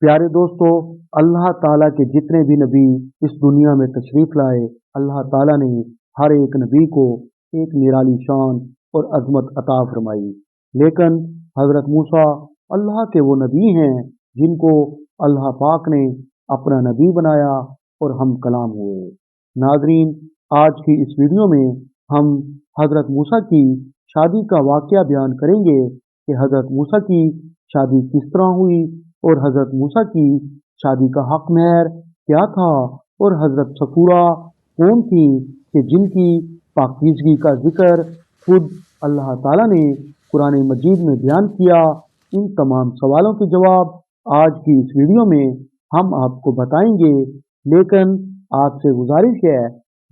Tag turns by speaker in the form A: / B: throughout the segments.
A: प्यारे दोस्तों, अल्लाह ताला के जितने भी नबी इस दुनिया में तशरीफ़ लाए, अल्लाह ताला ने हर एक नबी को एक निराली शान और अज़मत अता फ़रमाई। लेकिन हज़रत मूसा अल्लाह के वो नबी हैं जिनको अल्लाह पाक ने अपना नबी बनाया और हम कलाम हुए। नाज़रीन, आज की इस वीडियो में हम हज़रत मूसा की शादी का वाक़या बयान करेंगे कि हज़रत मूसा की शादी किस तरह हुई और हज़रत मूसा की शादी का हक महर क्या था और हज़रत सफूरा कौन थी कि जिनकी पाकीज़गी का ज़िक्र खुद अल्लाह ताला ने कुरान मजीद में बयान किया। इन तमाम सवालों के जवाब आज की इस वीडियो में हम आपको बताएंगे, लेकिन आपसे गुजारिश है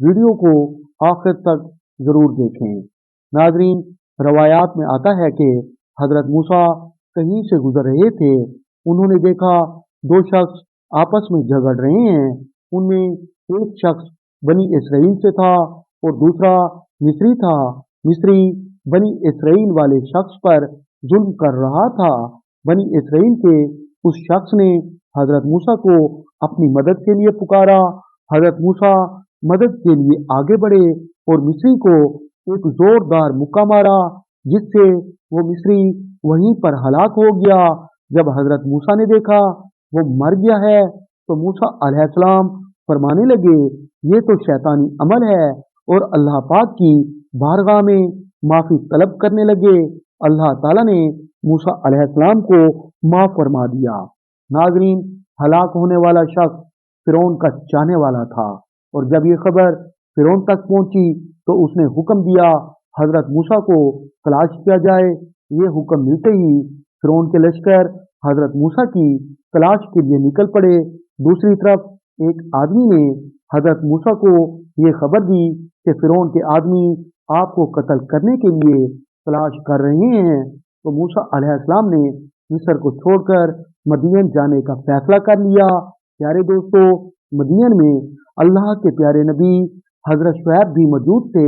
A: वीडियो को आखिर तक ज़रूर देखें। नाज़रीन, रवायात में आता है कि हज़रत मूसा कहीं से गुजर रहे थे। उन्होंने देखा दो शख्स आपस में झगड़ रहे हैं। उनमें एक शख्स बनी इसराइल से था और दूसरा मिस्री था। मिस्री बनी इसराइल वाले शख्स पर जुल्म कर रहा था। बनी इसराइल के उस शख्स ने हज़रत मूसा को अपनी मदद के लिए पुकारा। हज़रत मूसा मदद के लिए आगे बढ़े और मिस्री को एक जोरदार मुक्का मारा, जिससे वो मिस्री वहीं पर हलाक हो गया। जब हज़रत मूसा ने देखा वो मर गया है तो मूसा अलैहिस्सलाम फरमाने लगे, ये तो शैतानी अमल है, और अल्लाह पाक की बारगाह में माफ़ी तलब करने लगे। अल्लाह ताला ने मूसा अलैहिस्सलाम को माफ़ फरमा दिया। नाज़रीन, हलाक होने वाला शख्स फ़िरौन का चाहने वाला था, और जब ये खबर फ़िरौन तक पहुंची तो उसने हुक्म दिया हज़रत मूसा को तलाश किया जाए। ये हुक्म मिलते ही फ़िरौन के लश्कर हज़रत मूसा की तलाश के लिए निकल पड़े। दूसरी तरफ एक आदमी ने हज़रत मूसा को ये खबर दी कि फ़िरौन के आदमी आपको कत्ल करने के लिए तलाश कर रहे हैं। तो मूसा अलैहिस्सलाम ने मिस्र को छोड़कर मदीन जाने का फैसला कर लिया। प्यारे दोस्तों, मदीन में अल्लाह के प्यारे नबी हज़रत शुएब भी मौजूद थे।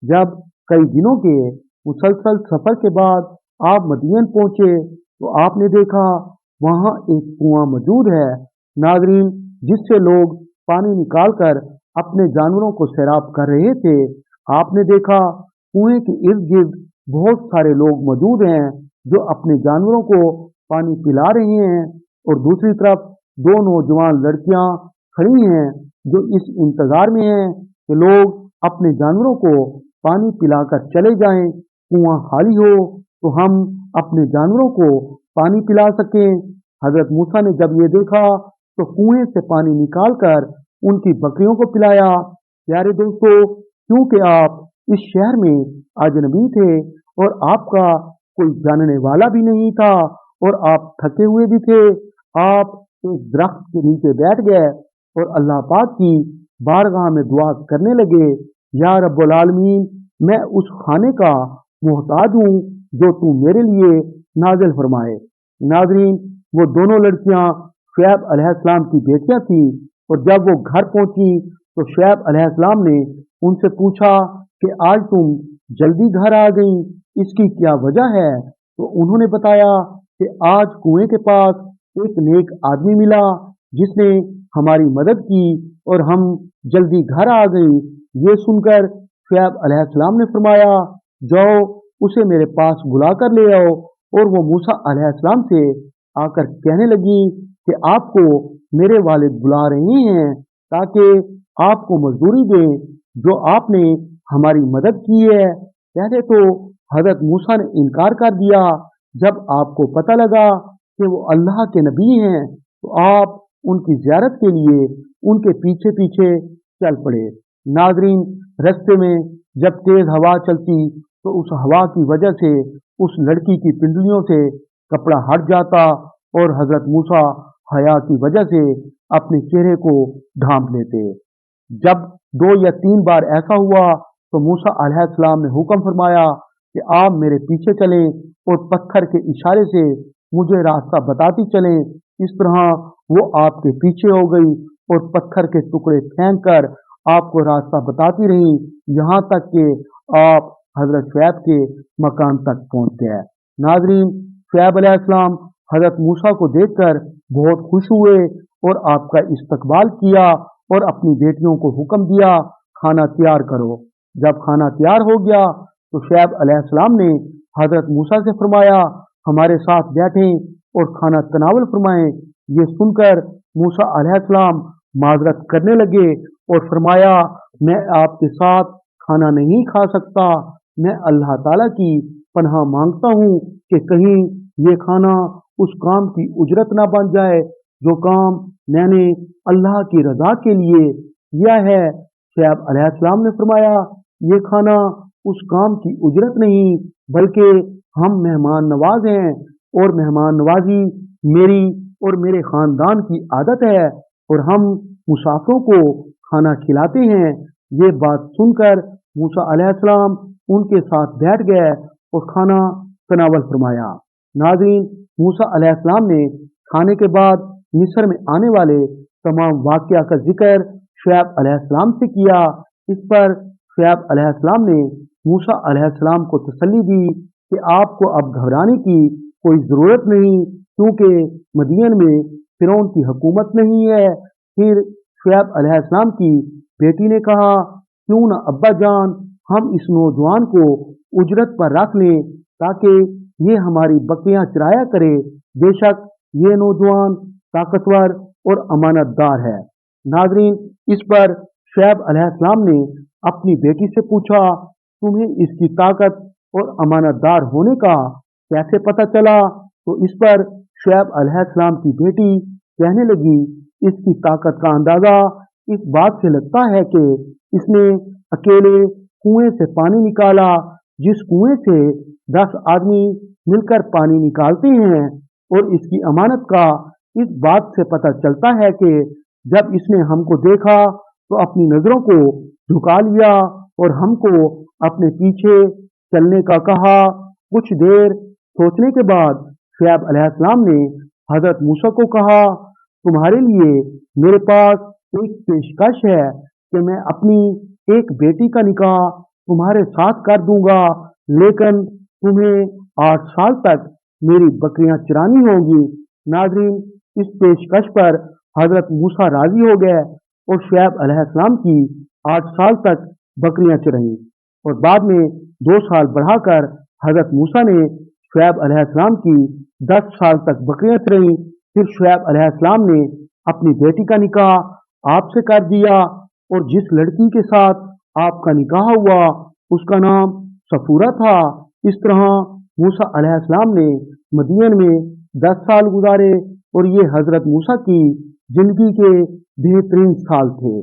A: जब कई दिनों के मुसलसल सफ़र के बाद आप मदीन पहुंचे तो आपने देखा वहां एक कुआं मौजूद है। नाज़रीन, जिससे लोग पानी निकालकर अपने जानवरों को सैराब कर रहे थे। आपने देखा कुएं के इर्द गिर्द बहुत सारे लोग मौजूद हैं जो अपने जानवरों को पानी पिला रहे हैं, और दूसरी तरफ दो नौजवान लड़कियां खड़ी हैं जो इस इंतजार में हैं कि लोग अपने जानवरों को पानी पिलाकर चले जाएं, कुआं खाली हो तो हम अपने जानवरों को पानी पिला सकें। हज़रत मूसा ने जब ये देखा तो कुएं से पानी निकालकर उनकी बकरियों को पिलाया। प्यारे दोस्तों, क्योंकि आप इस शहर में अजनबी थे और आपका कोई जानने वाला भी नहीं था और आप थके हुए भी थे, आप एक दरख्त के नीचे बैठ गए और अल्लाह पाक की बारगाह में दुआ करने लगे, या रब्बुल आलमीन, मैं उस खाने का मोहताज हूँ जो तू मेरे लिए नाजिल फरमाए। नाज़रीन, वो दोनों लड़कियां शुएब अलैहिस्सलाम की बेटियां थी, और जब वो घर पहुंची तो शुएब अलैहिस्सलाम ने उनसे पूछा कि आज तुम जल्दी घर आ गई, इसकी क्या वजह है? तो उन्होंने बताया कि आज कुएं के पास एक नेक आदमी मिला जिसने हमारी मदद की और हम जल्दी घर आ गई। ये सुनकर शुएब अलैहिस्सलाम ने फरमाया, जाओ उसे मेरे पास बुला कर ले आओ। और वो मूसा अलैहिस्सलाम से आकर कहने लगी कि आपको मेरे वालिद बुला रहे हैं ताकि आपको मजदूरी दें जो आपने हमारी मदद की है। पहले तो हज़रत मूसा ने इनकार कर दिया। जब आपको पता लगा कि वो अल्लाह के नबी हैं तो आप उनकी ज़ियारत के लिए उनके पीछे पीछे चल पड़े। नाज़रीन, रास्ते में जब तेज़ हवा चलती तो उस हवा की वजह से उस लड़की की पिंडलियों से कपड़ा हट जाता और हज़रत मूसा हया की वजह से अपने चेहरे को ढांप लेते। जब 2 या 3 बार ऐसा हुआ तो मूसा अलैहिस्सलाम ने हुक्म फरमाया कि आप मेरे पीछे चलें और पत्थर के इशारे से मुझे रास्ता बताती चलें। इस तरह वो आपके पीछे हो गई और पत्थर के टुकड़े फेंक कर आपको रास्ता बताती रही, यहाँ तक कि आप हज़रत शुएब के मकान तक पहुँच गए। नाज़रीन, शुएब अलैहिस्सलाम हज़रत मूसा को देखकर बहुत खुश हुए और आपका इस्तकबाल किया और अपनी बेटियों को हुक्म दिया, खाना तैयार करो। जब खाना तैयार हो गया तो शुएब अलैहिस्सलाम ने हजरत मूसा से फरमाया, हमारे साथ बैठें और खाना तनावल फरमाएं। ये सुनकर मूसा अलैहिस्सलाम माजरत करने लगे और फरमाया, मैं आपके साथ खाना नहीं खा सकता। मैं अल्लाह ताला की पनाह मांगता हूँ कि कहीं ये खाना उस काम की उजरत ना बन जाए जो काम मैंने अल्लाह की रजा के लिए किया है। शुएब अलैहिस्सलाम ने फरमाया, ये खाना उस काम की उजरत नहीं, बल्कि हम मेहमान नवाज हैं और मेहमान नवाजी मेरी और मेरे खानदान की आदत है और हम मुसाफिरों को खाना खिलाते हैं। ये बात सुनकर मूसा अलैहिस्सलाम उनके साथ बैठ गए और खाना तनावल फरमाया। नाज़रीन, मूसा अलैहिस्सलाम ने खाने के बाद मिस्र में आने वाले तमाम वाक़या का जिक्र शुएब अलैहिस्सलाम से किया। इस पर शुएब अलैहिस्सलाम ने मूसा अलैहिस्सलाम को तसल्ली दी कि आपको अब घबराने की कोई ज़रूरत नहीं, क्योंकि मदियन में फ़िरौन की हुकूमत नहीं है। फिर शुएब अलैहिस्सलाम की बेटी ने कहा, क्यों न अब्बा जान हम इस नौजवान को उजरत पर रख लें ताकि ये हमारी बकरियां चराया करे। बेशक ये नौजवान ताकतवर और अमानतदार है। नाजरीन, इस पर शुएब अलैहिस्सलाम ने अपनी बेटी से पूछा, तुम्हें इसकी ताकत और अमानतदार होने का कैसे पता चला? तो इस पर शुएब अलैहिस्सलाम की बेटी कहने लगी, इसकी ताकत का अंदाजा इस बात से लगता है कि इसने अकेले कुएं से पानी निकाला। जिस कुएं से 10 आदमी मिलकर पानी निकालते हैं। और इसकी अमानत का इस बात से पता चलता है कि जब इसने हमको देखा तो अपनी नजरों को झुका लिया और हमको अपने पीछे चलने का कहा। कुछ देर सोचने के बाद शुएब अलैहिस्सलाम ने हजरत मूसा को कहा, तुम्हारे लिए मेरे पास एक पेशकश है कि मैं अपनी एक बेटी का निकाह तुम्हारे साथ कर दूंगा, लेकिन तुम्हें 8 साल तक मेरी बकरियां चरानी होंगी। नाज़रीन, इस पेशकश पर हजरत मूसा राजी हो गए और शुएब अलैहिस्सलाम की 8 साल तक बकरियां चराईं और बाद में 2 साल बढ़ाकर हजरत मूसा ने शुएब अलैहिस्सलाम की 10 साल तक बकरियां चराईं। फिर शुएब अलैहिस्सलाम ने अपनी बेटी का निकाह आपसे कर दिया और जिस लड़की के साथ आपका निकाह हुआ उसका नाम सफूरा था। इस तरह मूसा अलैहिस्सलाम ने मदीन में 10 साल गुजारे और ये हजरत मूसा की जिंदगी के बेहतरीन साल थे।